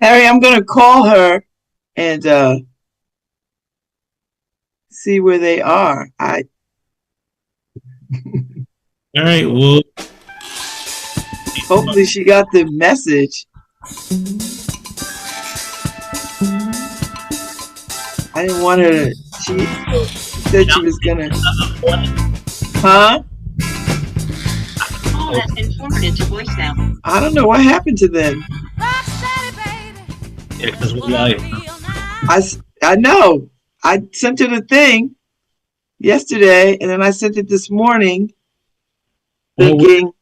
Harry, I'm gonna call her and see where they are. I All right. Well, hopefully she got the message. I didn't want her to. She said she was gonna. Huh? Call has been forwarded to voicemail. I don't know what happened to them. yeah, because we're live. I know. I sent her the thing yesterday, and then I sent it this morning, Well, thinking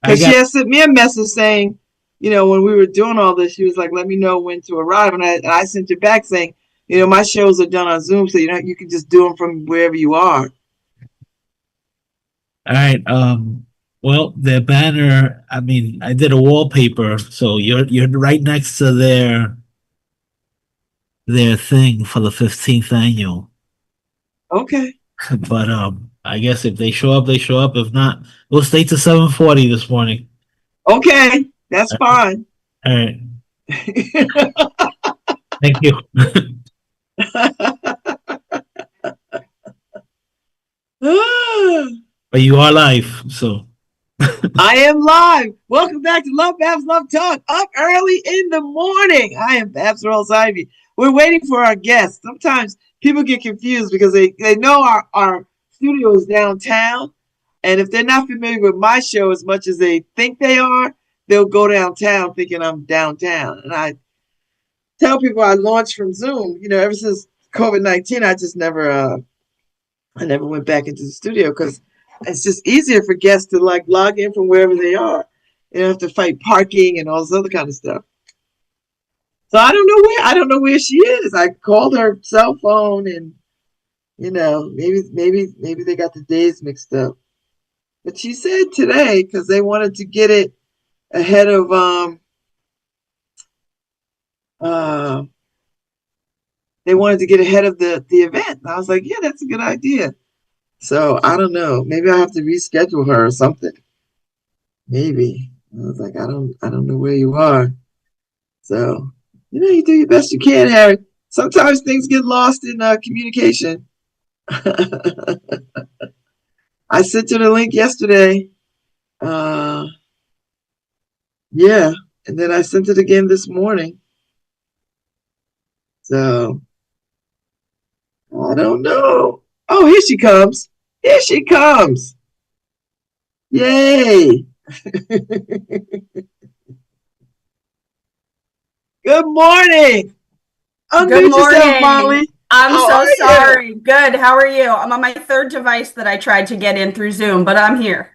I because she got. had sent me a message saying, when we were doing all this, she was like, "Let me know when to arrive," and I sent it back saying, my shows are done on Zoom, so you can just do them from wherever you are. All right. Well, their banner. I mean, I did a wallpaper, so you're right next to their thing for the 15th annual. Okay, But I guess if they show up, they show up. If not, we'll stay to 7:40 this morning. okay, that's fine. All right. Thank you. But you are live, so I am live. Welcome back to LoveBabz Love Talk. Up early in the morning. I am Babs Rose Ivy. We're waiting for our guests. Sometimes people get confused because they know our studio is downtown. And if they're not familiar with my show as much as they think they are, they'll go downtown thinking I'm downtown. And I tell people I launched from Zoom. Ever since COVID-19, I never went back into the studio because it's just easier for guests to like log in from wherever they are. You don't have to fight parking and all this other kind of stuff. So I don't know where she is. I called her cell phone and maybe they got the days mixed up. But she said today because they wanted to get it ahead of uh they wanted to get ahead of the event. And I was like, yeah, that's a good idea. So I don't know. Maybe I have to reschedule her or something. Maybe. I was like, I don't know where you are. So, you do your best you can, Harry. Sometimes things get lost in communication. I sent you the link yesterday. Uh, yeah, and then I sent it again this morning. So I don't know. Oh, here she comes. Here she comes. Yay. Good morning. Good Unmute yourself, morning. Molly. I'm How so are you? sorry. Good. How are you? I'm on my third device that I tried to get in through Zoom, but I'm here.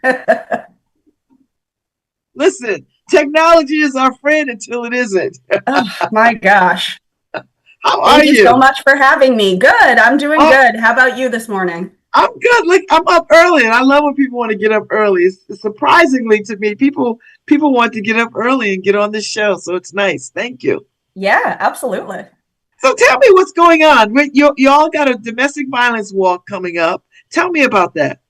Listen, technology is our friend until it isn't. Oh, my gosh. How are Thank you so you? much for having me. Good. I'm doing Oh, good. How about you this morning? I'm good. Like I'm up early, and I love when people want to get up early. It's surprisingly to me, people want to get up early and get on this show, so it's nice. Thank you. Yeah, absolutely. So tell me what's going on. You all got a domestic violence walk coming up. Tell me about that.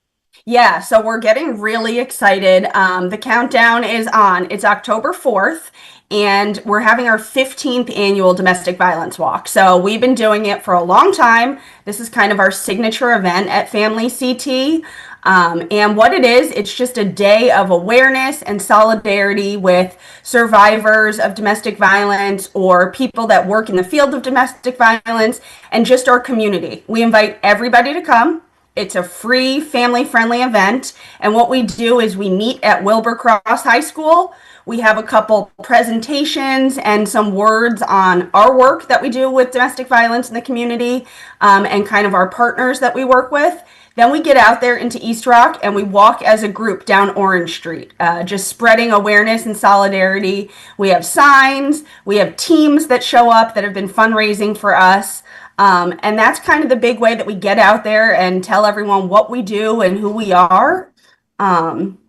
Yeah, so we're getting really excited. The countdown is on. It's October 4th, and we're having our 15th annual domestic violence walk. So we've been doing it for a long time. This is kind of our signature event at Family CT. And what it is, it's just a day of awareness and solidarity with survivors of domestic violence or people that work in the field of domestic violence and just our community. We invite everybody to come. It's a free, family-friendly event, and what we do is we meet at Wilbur Cross High School. We have a couple presentations and some words on our work that we do with domestic violence in the community, and kind of our partners that we work with. Then we get out there into East Rock and we walk as a group down Orange Street, just spreading awareness and solidarity. We have signs, we have teams that show up that have been fundraising for us. And that's kind of the big way that we get out there and tell everyone what we do and who we are.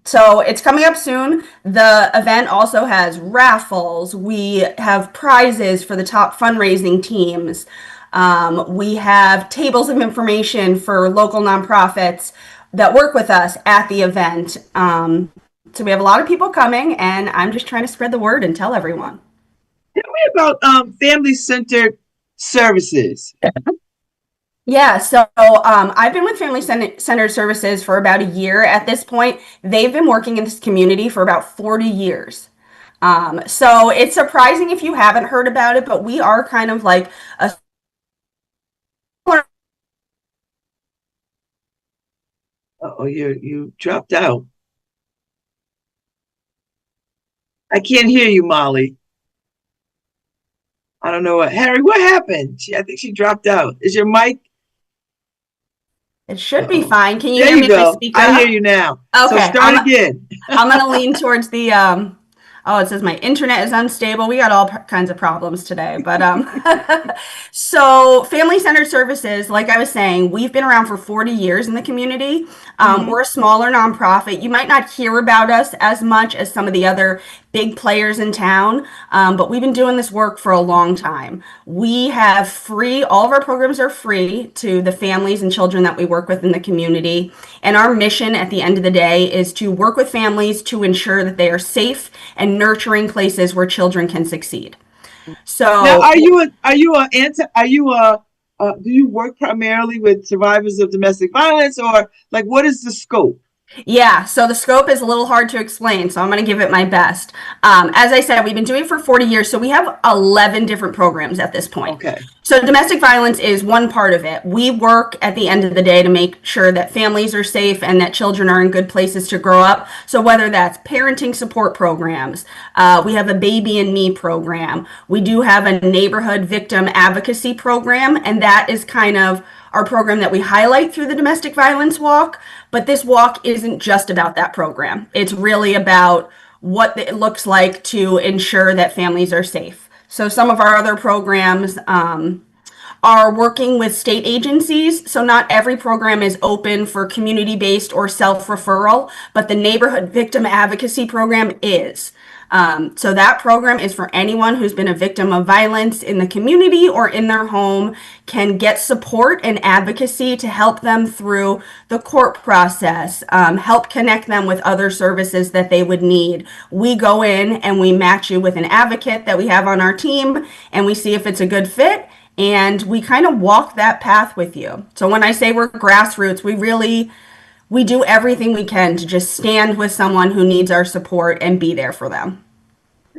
So it's coming up soon. The event also has raffles. We have prizes for the top fundraising teams. We have tables of information for local nonprofits that work with us at the event. So we have a lot of people coming, and I'm just trying to spread the word and tell everyone. me about family-centered services. Yeah, so I've been with Centered Services for about a year at this point. They've been working in this community for about 40 years. So it's surprising if you haven't heard about it, but we are kind of like a Oh, you dropped out. I can't hear you, Molly. I don't know what Harry. What happened? I think she dropped out. Is your mic? It should be Uh-oh. fine. Can you There hear you me if I go. speak I hear up? you now. So Okay, start again. I'm gonna lean towards the oh, it says my internet is unstable. We got all kinds of problems today, but so family centered services, like I was saying, we've been around for 40 years in the community. Hmm. We're a smaller nonprofit. You might not hear about us as much as some of the other big players in town, but we've been doing this work for a long time. We have free, all of our programs are free to the families and children that we work with in the community. And our mission at the end of the day is to work with families to ensure that they are safe and nurturing places where children can succeed. Now, So, do you work primarily with survivors of domestic violence, or like what is the scope? yeah, so the scope is a little hard to explain, so I'm going to give it my best. As I said, we've been doing it for 40 years, so we have 11 different programs at this point. Okay. So domestic violence is one part of it. We work at the end of the day to make sure that families are safe and that children are in good places to grow up. So whether that's parenting support programs, we have a Baby and Me program. We do have a neighborhood victim advocacy program, and that is kind of our program that we highlight through the domestic violence walk. But this walk isn't just about that program. It's really about what it looks like to ensure that families are safe. So some of our other programs are working with state agencies. So not every program is open for community-based or self-referral, but the neighborhood victim advocacy program is. So that program is for anyone who's been a victim of violence in the community or in their home, can get support and advocacy to help them through the court process, help connect them with other services that they would need. We go in and we match you with an advocate that we have on our team, and we see if it's a good fit, and we kind of walk that path with you. So when I say we're grassroots, we do everything we can to just stand with someone who needs our support and be there for them.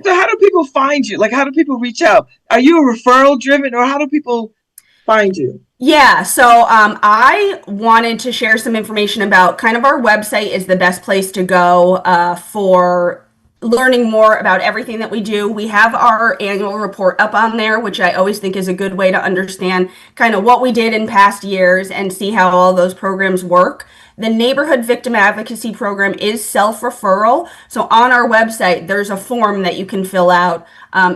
So how do people find you? Like, how do people reach out? Are you a referral driven, or how do people find you? Yeah, so I wanted to share some information about kind of our website is the best place to go for learning more about everything that we do. We have our annual report up on there, which I always think is a good way to understand kind of what we did in past years and see how all those programs work. The Neighborhood Victim Advocacy Program is self-referral. So on our website, there's a form that you can fill out.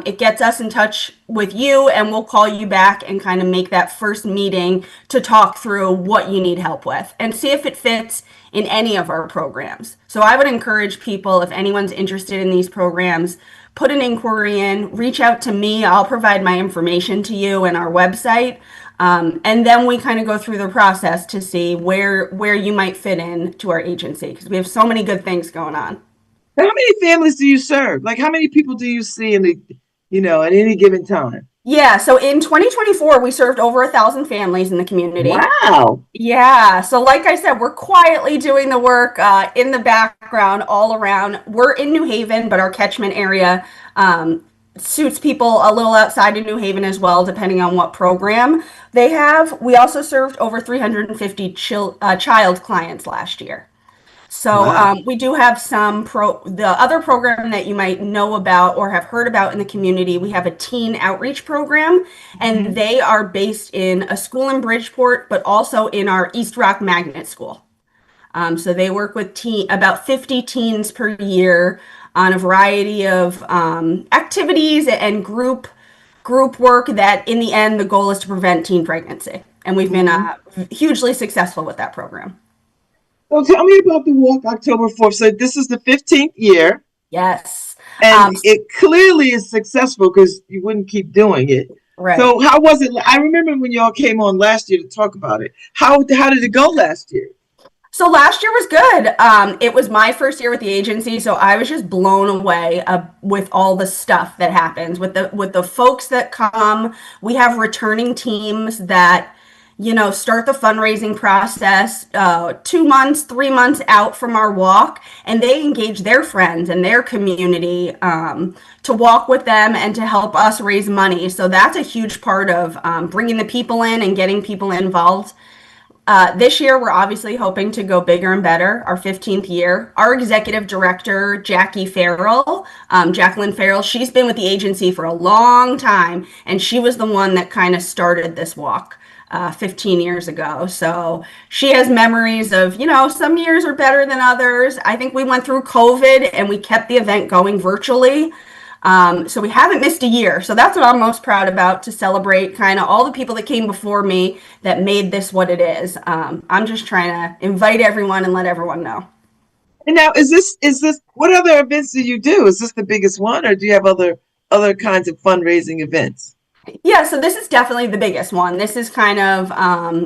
It gets us in touch with you, and we'll call you back and kind of make that first meeting to talk through what you need help with and see if it fits in any of our programs. So I would encourage people, if anyone's interested in these programs, put an inquiry in, reach out to me. I'll provide my information to you and our website. And then we kind of go through the process to see where you might fit in to our agency, because we have so many good things going on. How many families do you serve? Like, how many people do you see at any given time? Yeah, so in 2024, we served over 1,000 families in the community. Wow. Yeah, so like I said, we're quietly doing the work in the background all around. We're in New Haven, but our catchment area suits people a little outside of New Haven as well, depending on what program they have. We also served over 350 child clients last year. So Wow. we do have the other program that you might know about or have heard about in the community. We have a teen outreach program, and they are based in a school in Bridgeport, but also in our East Rock Magnet School. So they work with about 50 teens per year on a variety of activities and group work that in the end, the goal is to prevent teen pregnancy. And we've been hugely successful with that program. So tell me about the walk October 4th. So this is the 15th year. Yes. And it clearly is successful, because you wouldn't keep doing it. Right. So how was it? I remember when y'all came on last year to talk about it. How did it go last year? So last year was good. It was my first year with the agency, so I was just blown away with all the stuff that happens with the folks that come. We have returning teams that, start the fundraising process 2 months, 3 months out from our walk, and they engage their friends and their community to walk with them and to help us raise money. So that's a huge part of bringing the people in and getting people involved. This year, we're obviously hoping to go bigger and better, our 15th year. Our executive director, Jacqueline Farrell, she's been with the agency for a long time, and she was the one that kind of started this walk 15 years ago. So she has memories of, some years are better than others. I think we went through COVID and we kept the event going virtually. So we haven't missed a year. So that's what I'm most proud about, to celebrate kind of all the people that came before me that made this what it is. I'm just trying to invite everyone and let everyone know. And now, is this what other events do you do? Is this the biggest one, or do you have other kinds of fundraising events? Yeah, so this is definitely the biggest one. This is kind of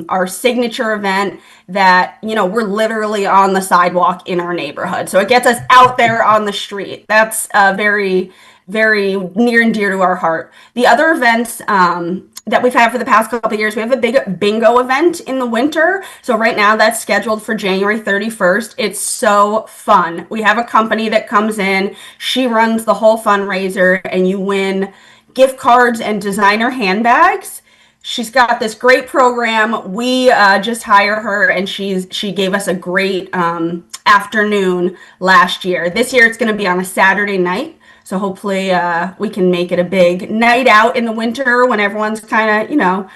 our signature event that, we're literally on the sidewalk in our neighborhood. So it gets us out there on the street. That's very, very near and dear to our heart. The other events that we've had for the past couple of years, we have a big bingo event in the winter. So right now that's scheduled for January 31st. It's so fun. We have a company that comes in, she runs the whole fundraiser, and you win gift cards and designer handbags. She's got this great program. We just hire her, and she gave us a great afternoon last year. This year it's going to be on a Saturday night. So hopefully we can make it a big night out in the winter when everyone's kind of,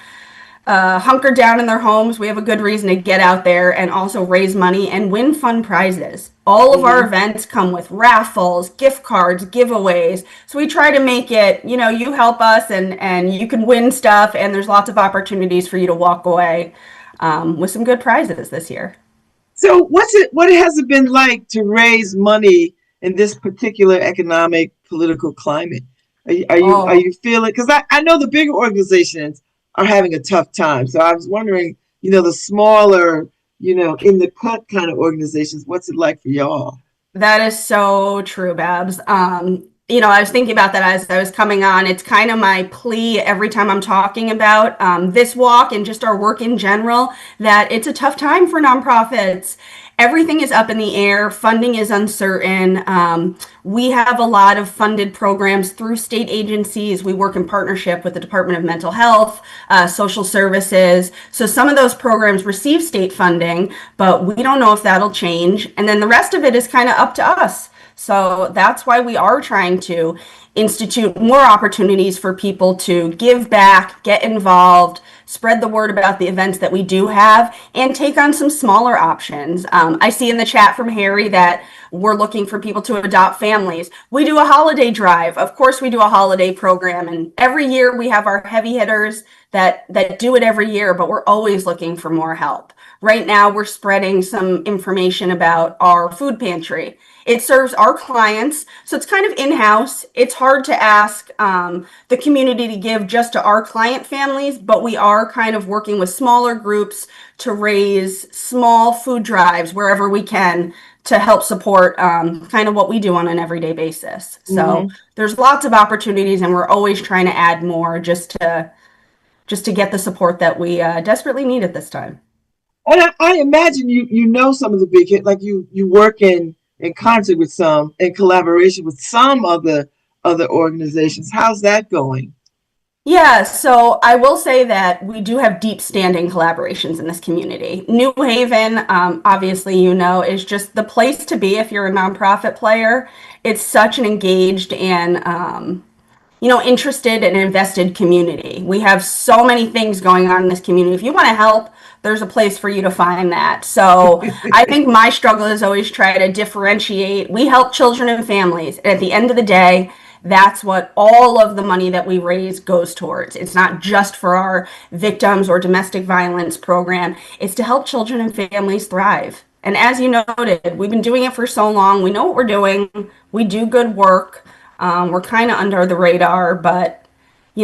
hunkered down in their homes. We have a good reason to get out there and also raise money and win fun prizes. All of our events come with raffles, gift cards, giveaways. So we try to make it, you help us and you can win stuff, and there's lots of opportunities for you to walk away with some good prizes this year. So what has it been like to raise money in this particular economic political climate? Are you feeling, because I know the bigger organizations are having a tough time. So I was wondering, the smaller, in the cut kind of organizations, what's it like for y'all? That is so true, Babs. I was thinking about that as I was coming on. It's kind of my plea every time I'm talking about this walk and just our work in general, that it's a tough time for nonprofits. Everything is up in the air. Funding is uncertain. We have a lot of funded programs through state agencies. We work in partnership with the Department of Mental Health, Social Services. So some of those programs receive state funding, but we don't know if that'll change. And then the rest of it is kind of up to us. So that's why we are trying to institute more opportunities for people to give back, get involved, spread the word about the events that we do have, and take on some smaller options. I see in the chat from Harry that we're looking for people to adopt families. We do a holiday drive. Of course, we do a holiday program, and every year we have our heavy hitters that do it every year, but we're always looking for more help. Right now, we're spreading some information about our food pantry. It serves our clients, so it's kind of in-house. It's hard to ask the community to give just to our client families, but we are kind of working with smaller groups to raise small food drives wherever we can to help support kind of what we do on an everyday basis. So there's lots of opportunities, and we're always trying to add more just to get the support that we desperately need at this time. And I imagine you know some of the big hit, like you work in concert with some, in collaboration with some other organizations. How's that going? Yeah, so I will say that we do have deep standing collaborations in this community. New Haven, obviously, is just the place to be if you're a nonprofit player. It's such an engaged and interested and invested community. We have so many things going on in this community. If you want to help, there's a place for you to find that. So I think my struggle is always try to differentiate. We help children and families. And at the end of the day, that's what all of the money that we raise goes towards. It's not just for our victims or domestic violence program. It's to help children and families thrive. And as you noted, we've been doing it for so long. We know what we're doing. We do good work. We're kind of under the radar, but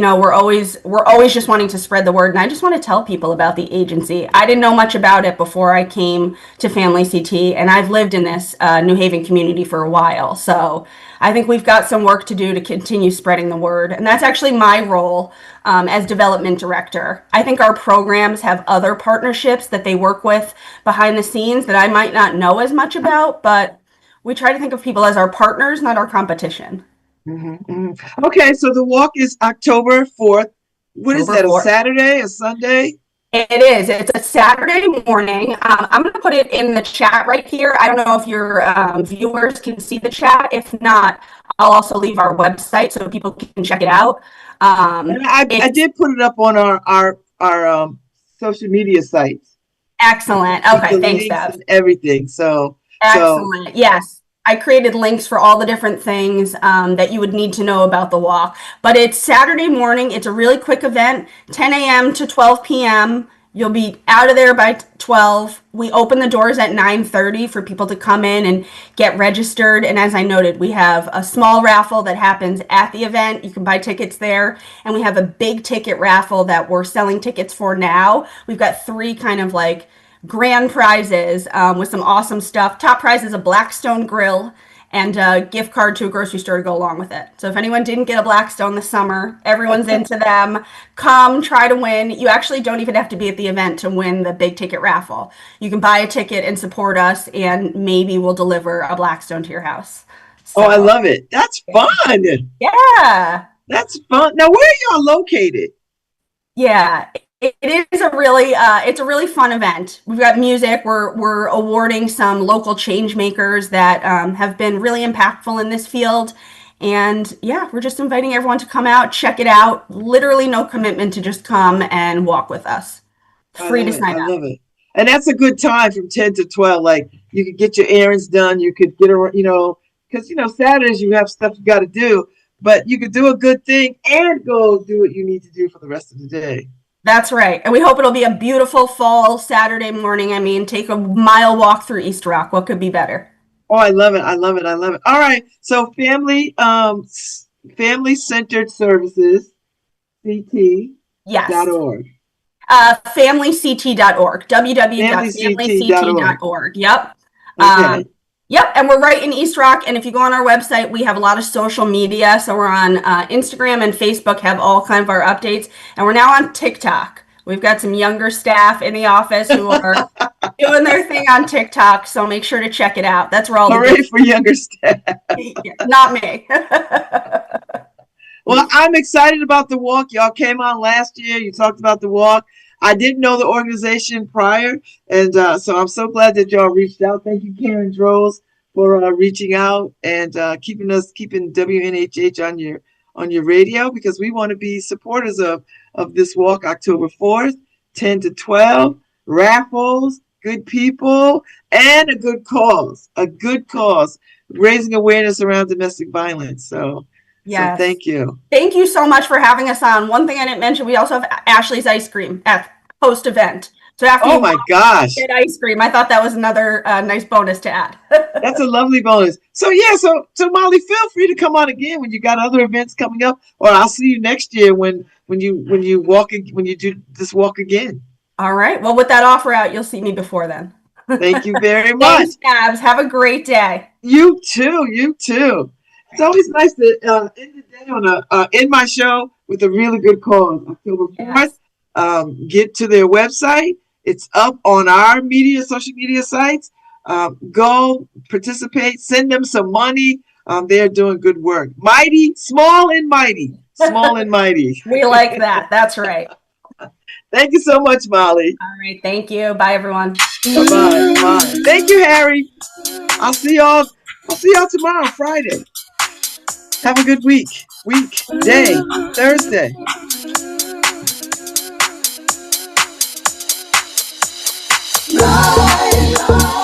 we're always just wanting to spread the word. And I just want to tell people about the agency. I didn't know much about it before I came to Family CT, and I've lived in this New Haven community for a while. So I think we've got some work to do to continue spreading the word. And that's actually my role as development director. I think our programs have other partnerships that they work with behind the scenes that I might not know as much about, but we try to think of people as our partners, not our competition. Okay, so the walk is October 4th. What is October that, 4th. a Saturday, a Sunday? It is. It's a Saturday morning. I'm going to put it in the chat right here. I don't know if your viewers can see the chat. If not, I'll also leave our website so people can check it out. And I did put it up on our social media sites. Excellent. With Okay, the thanks, links Deb. and everything. So Excellent. Yes. I created links for all the different things that you would need to know about the walk. But it's Saturday morning. It's a really quick event, 10 a.m. to 12 p.m. You'll be out of there by 12. We open the doors at 9:30 for people to come in and get registered. And as I noted, we have a small raffle that happens at the event. You can buy tickets there. And we have a big ticket raffle that we're selling tickets for now. We've got 3 kind of like grand prizes with some awesome stuff. Top prize is a Blackstone grill and a gift card to a grocery store to go along with it. So if anyone didn't get a Blackstone this summer, everyone's into them. Come try to win. You actually don't even have to be at the event to win the big ticket raffle. You can buy a ticket and support us, and maybe we'll deliver a Blackstone to your house. So, I love it. That's fun. Yeah. That's fun. Now, where are y'all located? Yeah. It is it's a really fun event. We've got music. We're awarding some local change makers that have been really impactful in this field. And yeah, we're just inviting everyone to come out, check it out. Literally no commitment, to just come and walk with us. Free to sign up. I love it. And that's a good time from 10 to 12. Like, you could get your errands done. You could get around, because, Saturdays you have stuff you got to do. But you could do a good thing and go do what you need to do for the rest of the day. That's right. And we hope it'll be a beautiful fall Saturday morning. I mean, take a mile walk through East Rock. What could be better? Oh, I love it. I love it. I love it. All right. So family centered services, CT.org. Yes. FamilyCT.org. www.familyct.org. Yep. Okay. Yep, and we're right in East Rock, and if you go on our website, we have a lot of social media, so we're on Instagram and Facebook, have all kind of our updates, and we're now on TikTok. We've got some younger staff in the office who are doing their thing on TikTok, so make sure to check it out. That's where all Hooray for younger staff. Not me. Well, I'm excited about the walk. Y'all came on last year. You talked about the walk. I didn't know the organization prior, and so I'm so glad that y'all reached out. Thank you, Karen Droz, for reaching out and keeping WNHH on your radio, because we want to be supporters of this walk October 4th, 10 to 12, raffles, good people, and a good cause, raising awareness around domestic violence. So Yes. So thank you. Thank you so much for having us on. One thing I didn't mention, we also have Ashley's ice cream at post-event. So after Oh my gosh, get ice cream, I thought that was another nice bonus to add. that's a lovely bonus. So yeah, so Molly, feel free to come on again when you got other events coming up, or I'll see you next year when you do this walk again. All right. Well, with that offer out, you'll see me before then. Thank you very much. Thanks, Babz. Have a great day. You too. You too. It's always nice to end the day on end my show with a really good cause. October 4th. Yes. Get to their website. It's up on our social media sites. Go participate. Send them some money. They're doing good work. Mighty, small and mighty. Small and mighty. We like that. That's right. Thank you so much, Molly. All right. Thank you. Bye, everyone. Bye-bye. Bye. Thank you, Harry. I'll see y'all tomorrow, Friday. Have a good week, day, Thursday. Live.